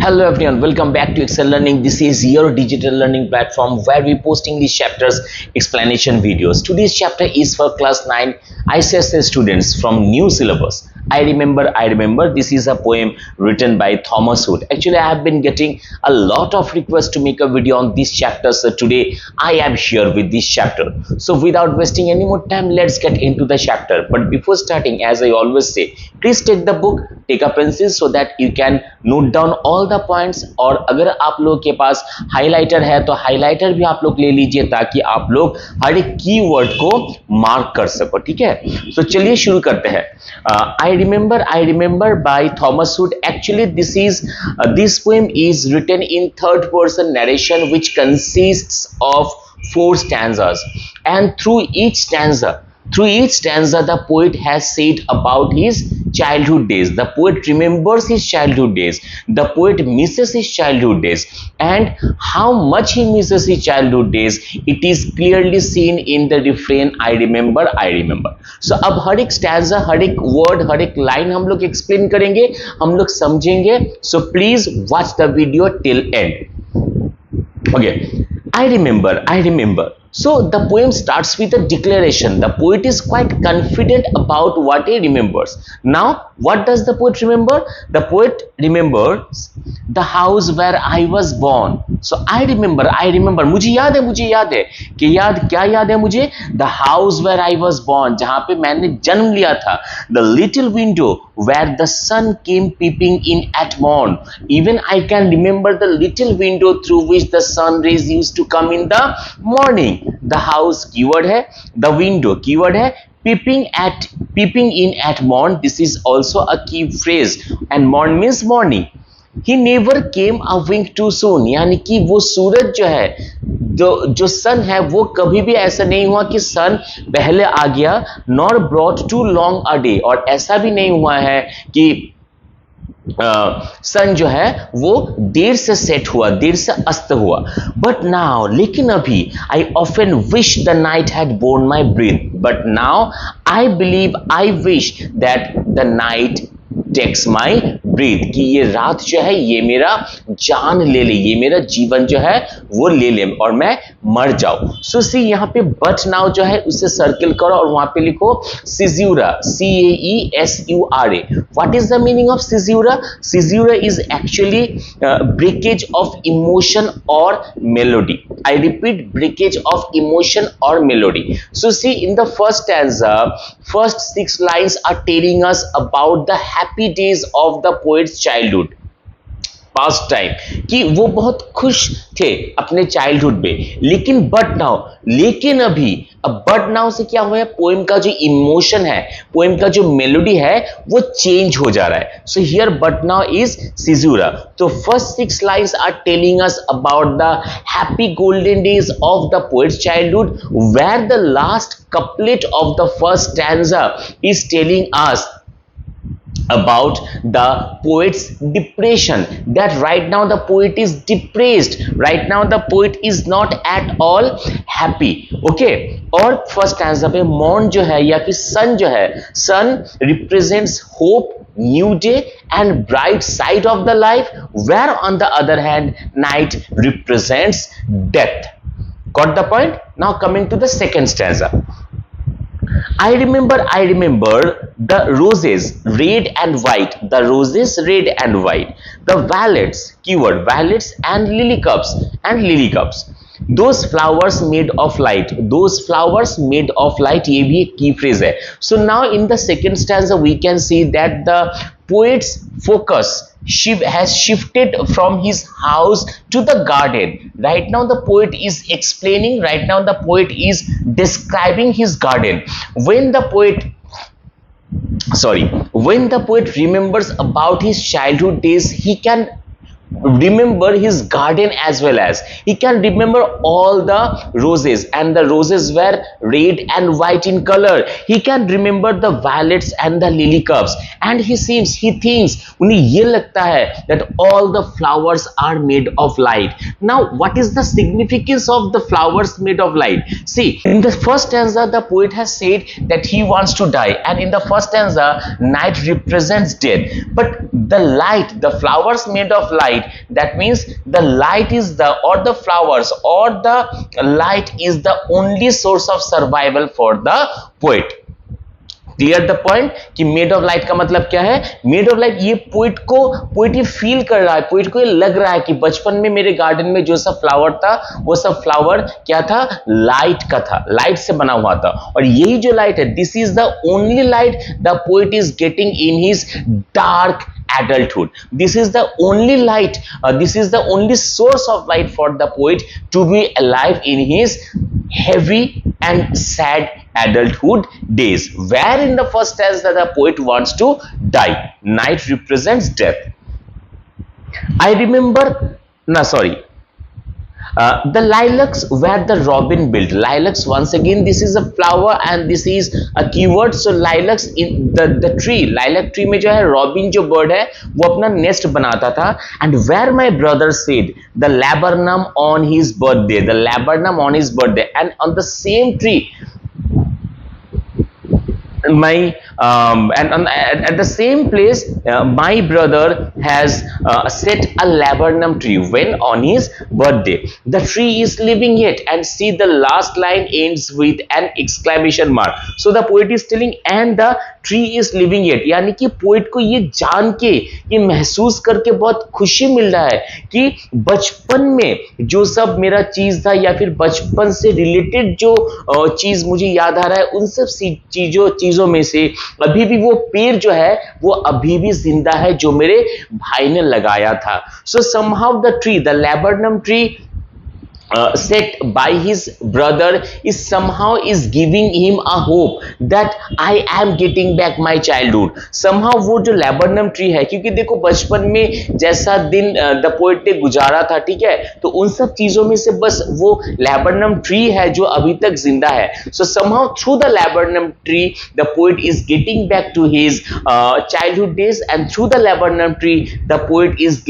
Hello everyone, welcome back to Excel Learning. This is your digital learning platform where we post English chapters explanation videos. Today's chapter is for class 9 ICSE students from new syllabus. I remember this is a poem written by Thomas Hood. Actually, I have been getting a lot of requests to make a video on this chapter, so today I am here with this chapter. So without wasting any more time, let's get into the chapter. But before starting, as I always say, please take the book, take a pencil so that you can note down all the points. और अगर आप लोग के पास highlighter है तो highlighter भी आप लोग ले लीजिए ताकि आप लोग हर एक कीवर्ड को मार्क कर सको. ठीक है, तो चलिए शुरू करते हैं. I remember by Thomas Hood. Actually, this poem is written in third person narration, which consists of 4 stanzas, and through each stanza, the poet has said about his childhood days. The poet remembers his childhood days. The poet misses his childhood days. And how much he misses his childhood days, it is clearly seen in the refrain, I remember. So, अब हर एक stanza, हर एक word, हर एक line हम लोग explain करेंगे, हम लोग समझेंगे. So, please watch the video till end. Okay. I remember. So the poem starts with a declaration. The poet is quite confident about what he remembers. Now, what does the poet remember? The poet remembers the house where I was born. So I remember. मुझे याद है कि क्या याद है मुझे? The house where I was born, जहाँ पे मैंने जन्म लिया था. The little window where the sun came peeping in at morn. Even I can remember the little window through which the sun rays used to come in the morning. The house keyword है, the window keyword है, peeping in at morn. This is also a key phrase, and morn means morning. He never came a wink too soon. यानी कि वो सूरज जो है, जो सन है, वो कभी भी ऐसा नहीं हुआ कि सन पहले आ गया, nor brought too long a day, और ऐसा भी नहीं हुआ है कि सन जो है वो देर से सेट हुआ, देर से अस्त हुआ. बट नाउ, लेकिन अभी, I often wish the night had borne my breath. But now I believe, I wish that the night takes my breath, कि ये रात जो है ये मेरा जान ले ले, ये मेरा जीवन जो है वो ले ले और मैं मर जाऊं. सो सी, यहाँ पे बट नाउ जो है उसे सर्किल करो और वहां पे लिखो caesura, CAESURA. What is the meaning of caesura? Caesura is actually breakage of emotion और melody. I repeat, breakage of emotion or melody. So see, in the first stanza, first 6 lines are telling us about the happy days of the poet's childhood, past time, कि वो बहुत खुश थे अपने childhood में. लेकिन लेकिन अभी, अब बट नाउ से क्या हुआ है, पोएम का जो इमोशन है, पोएम का जो मेलोडी है, वो चेंज हो जा रहा है. So here but now is caesura. तो first 6 lines are telling us about the happy golden days of the poet's childhood, where the last couplet of the first stanza is telling us about the poet's depression, that right now the poet is depressed, right now the poet is not at all happy. Okay, और first stanza पे morn जो है या फिर sun जो है, sun represents hope, new day and bright side of the life, where on the other hand night represents death. Got the point? Now coming to the second stanza. I remember the roses red and white, the roses red and white, the violets, keyword violets, and lily cups, those flowers made of light, ये भी एक की phrase है. So now in the second stanza we can see that the poet's focus has shifted from his house to the garden. Right now the poet is explaining, right now the poet is describing his garden. When the poet remembers about his childhood days, he can remember his garden as well as he can remember all the roses, and the roses were red and white in color. He can remember the violets and the lily cups, and he thinks उन्हें ये लगता है that all the flowers are made of light. Now what is the significance of the flowers made of light? See, in the first stanza the poet has said that he wants to die, and in the first stanza night represents death, but the light, the flowers made of light, that means the light is the flowers or the light is the only source of survival for the poet. Clear the point कि made of light का मतलब क्या है? Made of light, ये poet ये feel कर रहा है, पोइट को ये लग रहा है कि बचपन में मेरे गार्डन में जो सब फ्लावर था वो सब फ्लावर क्या था? लाइट का था, लाइट से बना हुआ था, और यही जो लाइट है, this is the only light the poet is getting in his dark adulthood. This is the only light, this is the only source of light for the poet to be alive in his heavy and sad adulthood days, where in the first stanza the poet wants to die. Night represents death. I remember, no sorry, the lilacs where the robin built. Lilacs, once again, this is a flower and this is a keyword. So lilacs in the tree, lilac tree में जो है robin जो bird है वो अपना nest बनाता था. And where my brother said the laburnum on his birthday, the laburnum on his birthday, and on the same tree at the same place my brother has set a laburnum tree when on his birthday. The tree is living yet, and see the last line ends with an exclamation mark. So the poet is telling and the tree is living yet, यानी कि poet को ये जान के, ये महसूस करके बहुत खुशी मिल रहा है कि बचपन में जो सब मेरा चीज था या फिर बचपन से रिलेटेड जो चीज मुझे याद आ रहा है, उन सब चीजों में से अभी भी वो पेड़ जो है वो अभी भी जिंदा है जो मेरे भाई ने लगाया था. So somehow the tree, the laburnum tree set by his brother is somehow is giving him a hope that I am getting back my childhood. Somehow वो जो laburnum tree है, क्योंकि देखो बचपन में जैसा दिन the poet ने गुजारा था, ठीक है, तो उन सब चीजों में से बस वो laburnum tree है जो अभी तक जिंदा है. So somehow through the laburnum tree the poet is getting back to his childhood days, and through the laburnum tree the poet is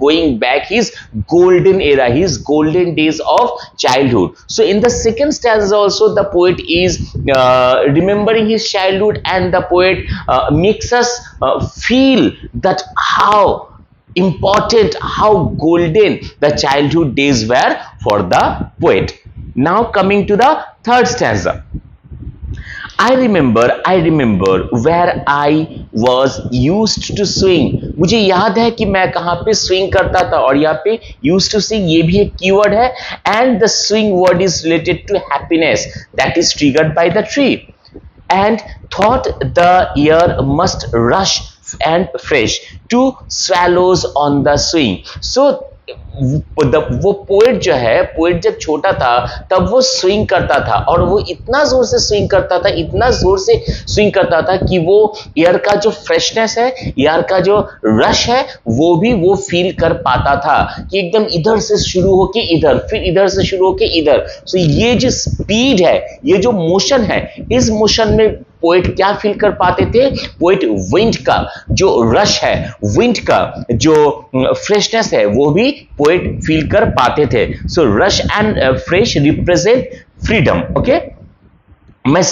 going back his golden era, his golden days of childhood. So in the second stanza also the poet is remembering his childhood, and the poet makes us feel that how important, how golden the childhood days were for the poet. Now coming to the third stanza. I remember where I was used to swing. मुझे याद है कि मैं कहाँ पे swing करता था, और यहाँ पे used to swing ये भी एक keyword है, and the swing word is related to happiness that is triggered by the tree, and thought the air must rush and fresh to swallows on the swing. So वो poet जो है, poet जब छोटा था तब वो swing करता था, और वो इतना जोर से स्विंग करता था, इतना जोर से स्विंग करता था कि वो एयर का जो फ्रेशनेस है, एयर का जो रश है, वो भी वो फील कर पाता था कि एकदम इधर से शुरू होके इधर, फिर इधर से शुरू होके इधर. सो ये जो स्पीड है, ये जो मोशन है, इस मोशन में पोएट क्या फील कर पाते थे? पोएट विंड का जो रश है, विंड का जो फ्रेशनेस है, वो भी पोएट फील कर पाते थे. So rush and fresh represent freedom. Okay, my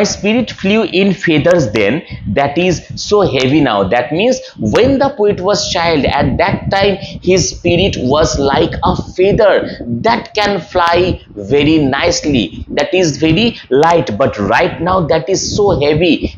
spirit flew in feathers then, that is so heavy now. That means when the poet was child, at that time his spirit was like a feather that can fly very nicely, that is very light, but right now that is so heavy.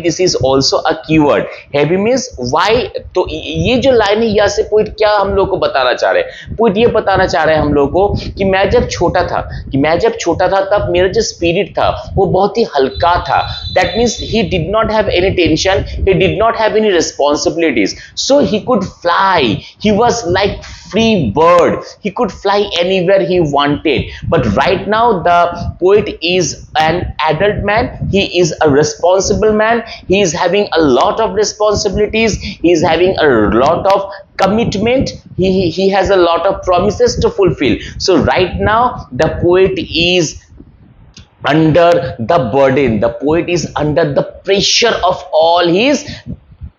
This is also a keyword. Heavy means why? तो ये जो line है, यहाँ से poet क्या हम लोग को बताना चाह रहे हैं? पोइट ये बताना चाह रहे हैं हम लोग को कि मैं जब छोटा था तब मेरा जो स्पिरिट था वो बहुत ही हल्का था. That means he did not have any tension, he did not have any responsibilities, so he could fly. He was like free bird, he could fly anywhere he wanted. But right now the poet is an adult man, he is a responsible man, he is having a lot of responsibilities, he is having a lot of commitment, he has a lot of promises to fulfill. So right now the poet is under the burden, the poet is under the pressure of all his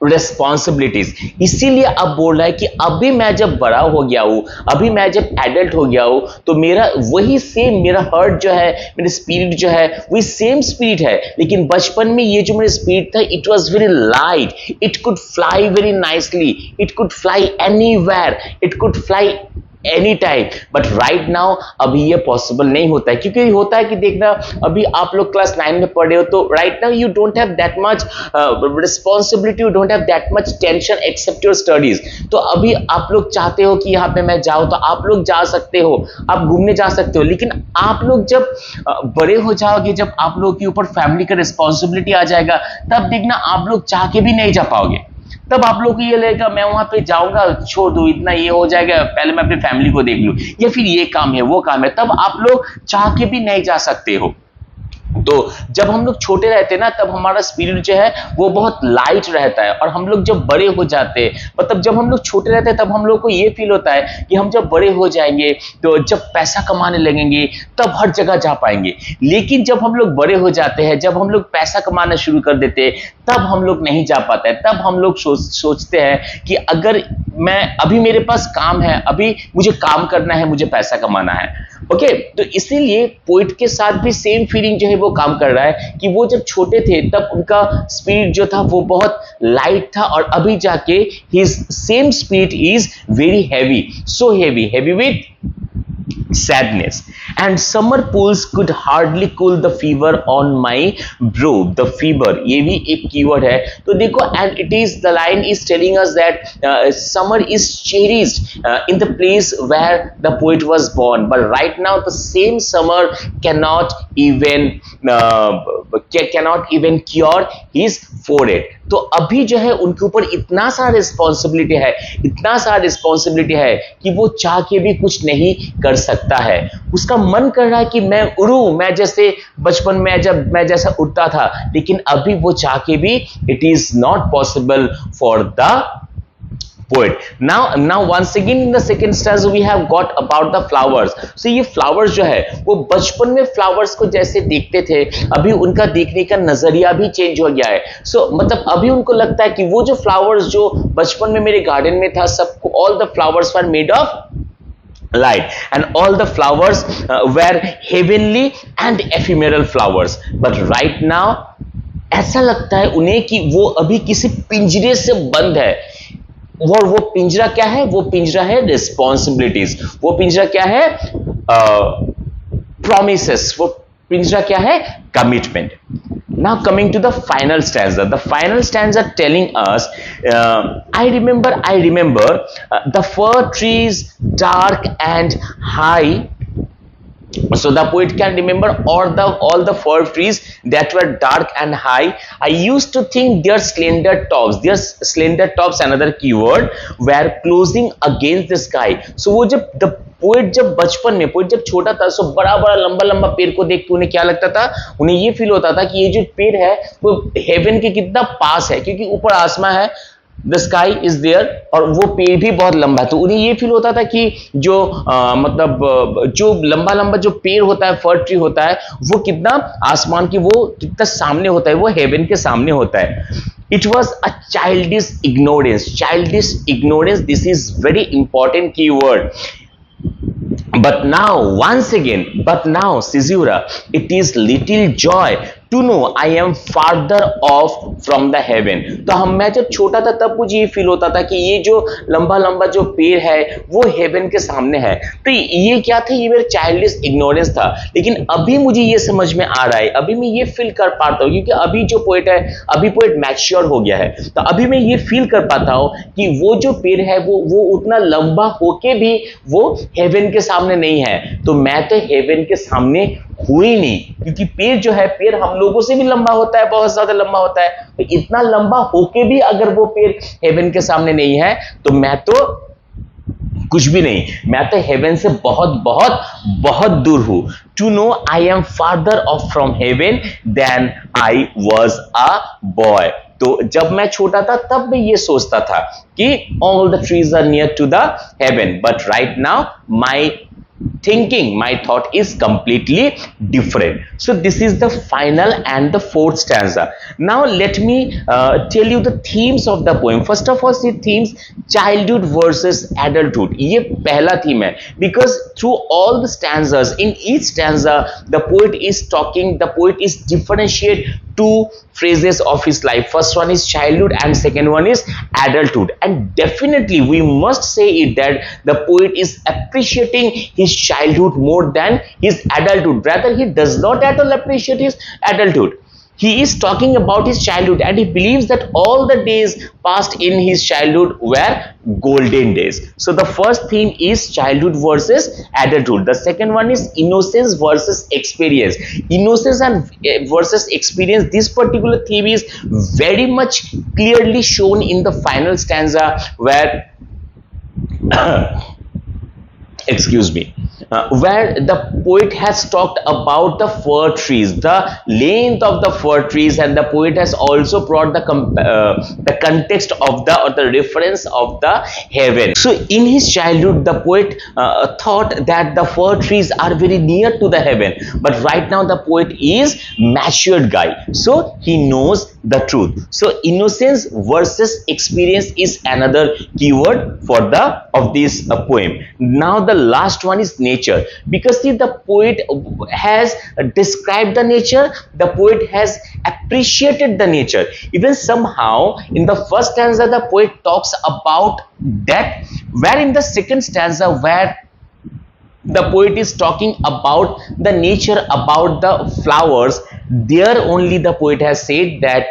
responsibilities. इसीलिए अब बोल रहा है कि अभी मैं जब बड़ा हो गया हूं, अभी मैं जब एडल्ट हो गया हूं, तो मेरा वही सेम, मेरा हर्ट जो है, मेरा स्पिरिट जो है, वही सेम स्पिरिट है. लेकिन बचपन में ये जो मेरा स्पिरिट था, it was very light, it could fly very nicely, it could fly anywhere, it could fly any time. But right now अभी ये पॉसिबल नहीं होता है. क्योंकि होता है कि देखना, अभी आप लोग क्लास 9 में पढ़े हो, तो right now you don't have that much responsibility, you don't have that much tension except your studies. तो अभी आप लोग चाहते हो कि यहाँ पे मैं जाऊँ, तो आप लोग जा सकते हो, आप घूमने जा सकते हो. लेकिन आप लोग जब बड़े हो जाओगे, जब आप लोग के ऊपर फैमिली का रिस्पॉन्सिबिलिटी आ जाएगा, तब देखना आप लोग चाह के भी नहीं जा पाओगे. तब आप लोग को ये लगेगा मैं वहां पे जाऊंगा, छोड़ दो, इतना ये हो जाएगा, पहले मैं अपनी फैमिली को देख लूं, या फिर ये काम है वो काम है. तब आप लोग चाह के भी नहीं जा सकते हो. तो जब हम लोग छोटे रहते हैं ना, तब हमारा स्पिरिट जो है वो बहुत लाइट रहता है. और हम लोग जब बड़े हो जाते हैं, मतलब जब हम लोग छोटे रहते हैं, तब हम लोग को ये फील होता है कि हम जब बड़े हो जाएंगे, तो जब पैसा कमाने लगेंगे, तब हर जगह जा पाएंगे. लेकिन जब हम लोग बड़े हो जाते हैं, जब हम लोग पैसा कमाना शुरू कर देते हैं, तब हम लोग नहीं जा पाते हैं. तब हम लोग सोचते हैं कि अगर मैं, अभी मेरे पास काम है, अभी मुझे काम करना है, मुझे पैसा कमाना है. ओके, तो इसीलिए पोइट के साथ भी सेम फीलिंग जो है वो काम कर रहा है कि वो जब छोटे थे, तब उनका स्पिरिट जो था वो बहुत लाइट था, और अभी जाके his same spirit is very heavy, so heavy with sadness. And summer pools could hardly cool the fever on my brow. The fever, ये भी एक कीवर्ड है. तो देखो, and it is, the line is telling us that summer is cherished in the place where the poet was born. But right now the same summer cannot even cure his forehead. तो अभी जो है उनके ऊपर इतना सारा responsibility है, इतना सारा रिस्पॉन्सिबिलिटी है कि वो चाह के भी कुछ नहीं कर सकता है. उसका मन कर रहा है कि मैं उड़ूं, मैं जैसे बचपन में जब मैं जैसा उड़ता था, लेकिन अभी वो चाह के भी it is not possible for the poet. Now once again in the second stanza we have got about the flowers. So ये flowers जो है वो बचपन में flowers को जैसे देखते थे, अभी उनका देखने का नजरिया भी चेंज हो गया है. So मतलब अभी उनको लगता है कि वो जो flowers जो बचपन में मेरे गार्डन में था, सबको, all the flowers were made of light, and all the flowers were heavenly and ephemeral flowers. But right now ऐसा लगता है उन्हें कि वो अभी किसी पिंजरे से बंद है. और वो पिंजरा क्या है? वो पिंजरा है रिस्पॉन्सिबिलिटीज. वो पिंजरा क्या है? प्रॉमिसेस. वो पिंजरा क्या है? Commitment. Now coming to the final stanza. The final stanza telling us, I remember the fir trees dark and high. So the poet can remember all the fir trees that were dark and high. I used to think their slender tops, another keyword, were closing against the sky. So वो जब the poet जब बचपन में, poet जब छोटा था, सो बड़ा लंबा पेड़ को देख के उन्हें क्या लगता था? उन्हें ये फील होता था कि ये जो पेड़ है वो हेवन के कितना पास है, क्योंकि ऊपर आसमां है, द स्काई इज देयर, और वो पेड़ भी बहुत लंबा है. तो उन्हें ये फील होता था कि जो मतलब जो लंबा जो पेड़ होता है, फर ट्री होता है, वो कितना आसमान की, वो कितना सामने होता है, वो हेवन के सामने होता है. It was a childish ignorance. This is very important keyword. But now, Caesura, it is little joy to know I am farther off from the heaven. तो मैं जब छोटा था, तब मुझे ये फील होता था कि ये जो लंबा जो पेड़ है वो हेवन के सामने है. तो ये क्या था? ये मेरा चाइल्डिश इग्नोरेंस था. लेकिन अभी मुझे ये समझ में आ रहा है, अभी मैं ये फील कर पाता हूँ, क्योंकि अभी जो पोएट है, अभी पोएट मैच्योर हो गया है. तो अभी मैं ये फील कर पाता हूँ कि वो जो पेड़ है वो उतना लंबा होके भी वो हेवन के सामने नहीं है. तो मैं तो हेवन के सामने हुई नहीं, क्योंकि पेड़ जो है, पेड़ हम लोगों से भी लंबा होता है, बहुत ज्यादा लंबा होता है, तो इतना लंबा होके भी अगर वो पेड़ हेवन के सामने नहीं है, तो मैं तो कुछ भी नहीं, मैं तो हेवन से बहुत बहुत बहुत दूर हूं। To know I am farther off from heaven than I was a boy. तो जब मैं छोटा था तब मैं ये सोचता था कि all the trees are near to the heaven, but right now my thinking, my thought is completely different. So this is the final and the fourth stanza. Now let me tell you the themes of the poem. First of all, the themes childhood versus adulthood. ये पहला theme है, because through all the stanzas, in each stanza the poet is talking, the poet is differentiate two phases of his life. First one is childhood and second one is adulthood, and definitely we must say it that the poet is appreciating his childhood more than his adulthood. Rather, he does not at all appreciate his adulthood. He is talking about his childhood, and he believes that all the days passed in his childhood were golden days. So the first theme is childhood versus adulthood. The second one is innocence versus experience. Innocence and versus experience. This particular theme is very much clearly shown in the final stanza, where excuse me, where the poet has talked about the fir trees, the length of the fir trees, and the poet has also brought the context of the, or the reference of the heaven. So in his childhood the poet thought that the fir trees are very near to the heaven, but right now the poet is matured guy, so he knows the truth. So innocence versus experience is another keyword for the of this poem. Now the last one is nature, because see, the poet has described the nature, the poet has appreciated the nature. Even somehow in the first stanza the poet talks about death, where in the second stanza where the poet is talking about the nature, about the flowers, there only the poet has said that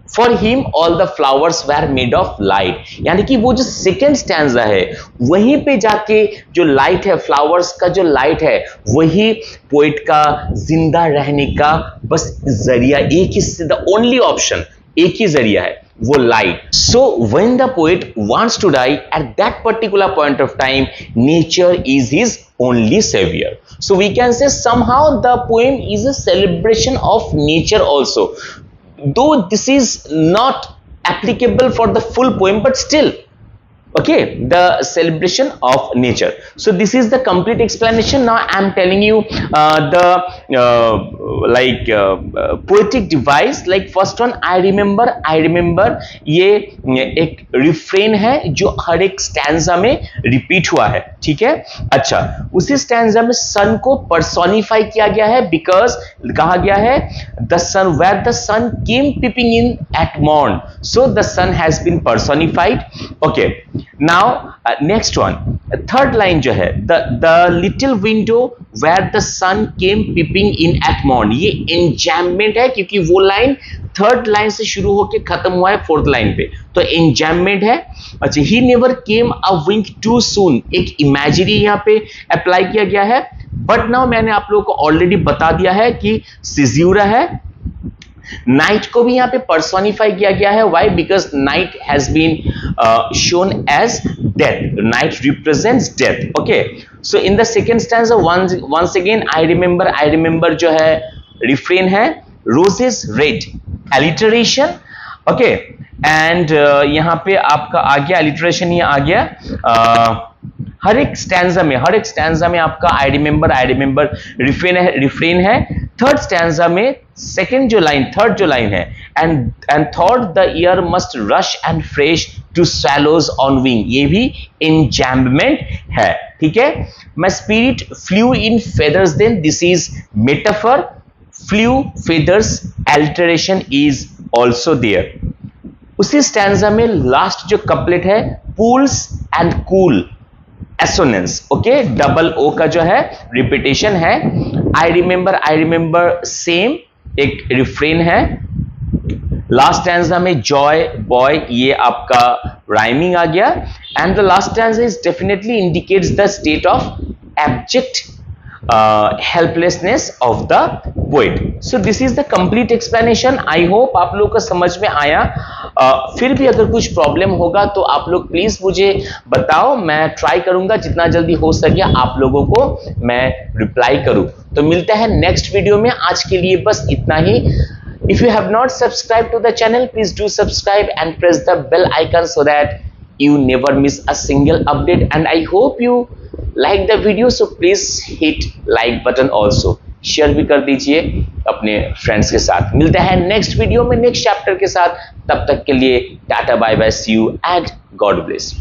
for him all the flowers were made of light. यानी कि वो जो second stanza है वहीं पे जाके जो light है, फ्लावर्स का जो लाइट है, वही पोएट का जिंदा रहने का बस जरिया, एक ही, द ओनली ऑप्शन, एक ही जरिया है, वो light. So when the poet wants to die, at that particular point of time, nature is his only savior. So we can say somehow the poem is a celebration of nature also, though this is not applicable for the full poem, but still, okay, the celebration of nature. So this is the complete explanation. Now I am telling you the poetic device. Like first one, I remember, ये एक refrain है जो हर एक stanza में repeat हुआ है, ठीक है. अच्छा, उसी स्टैंजा में सन को पर्सोनिफाई किया गया है, बिकॉज कहा गया है the sun, where the sun came peeping in at morn, so the sun has been personified. Okay, now next one, third line जो है, the little window where the sun came peeping in at morn, ये enjambment है, क्योंकि वो line third line से शुरू होके खत्म हुआ है फोर्थ लाइन पे, तो enjambment है. अच्छा, he never came a wink too soon, एक इमेजिनरी यहाँ पे अप्लाई किया गया है, बट नाउ मैंने आप लोगों को ऑलरेडी बता दिया है कि सिज्यूरा है. नाइट को भी यहाँ पे पर्सोनिफाई किया गया है. Why? Because night has been shown as death. Night represents death. Okay, so in the second stanza once again I remember जो है रिफ्रेन है, roses red, alliteration. Okay, and यहाँ पे आपका आ गया एलिटरेशन, ये आ गया हर एक स्टैंजा में आपका आई रिमेंबर रिफ्रेन है. थर्ड स्टैंजा में थर्ड जो लाइन है, and thought the air must rush and fresh to swallows on wing, ये भी एन्जैम्बमेंट है, ठीक है. My spirit flew in feathers then, this is metaphor, flew feathers, alliteration is also there. उसी स्टैंजा में लास्ट जो कपलेट है, pools and cool, assonance. Okay, double O का जो है रिपीटेशन है. आई रिमेंबर सेम एक रिफ्रेन है. लास्ट स्टैंजा में जॉय, बॉय, ये आपका राइमिंग आ गया. And the last stanza is definitely indicates the state of abject helplessness of the poet. So this is the complete explanation. I hope आप लोग को समझ में आया. फिर भी अगर कुछ प्रॉब्लम होगा तो आप लोग प्लीज मुझे बताओ, मैं ट्राई करूंगा जितना जल्दी हो सके आप लोगों को मैं रिप्लाई करूं. तो मिलता है नेक्स्ट वीडियो में. आज के लिए बस इतना ही. If you have not subscribed to the channel, please do subscribe and press the bell icon so that you never miss a single update. And I hope you like the video, so please hit like button also. Share भी कर दीजिए अपने friends के साथ. मिलते हैं next video में next chapter के साथ. तब तक के लिए tata bye bye, see you and God bless.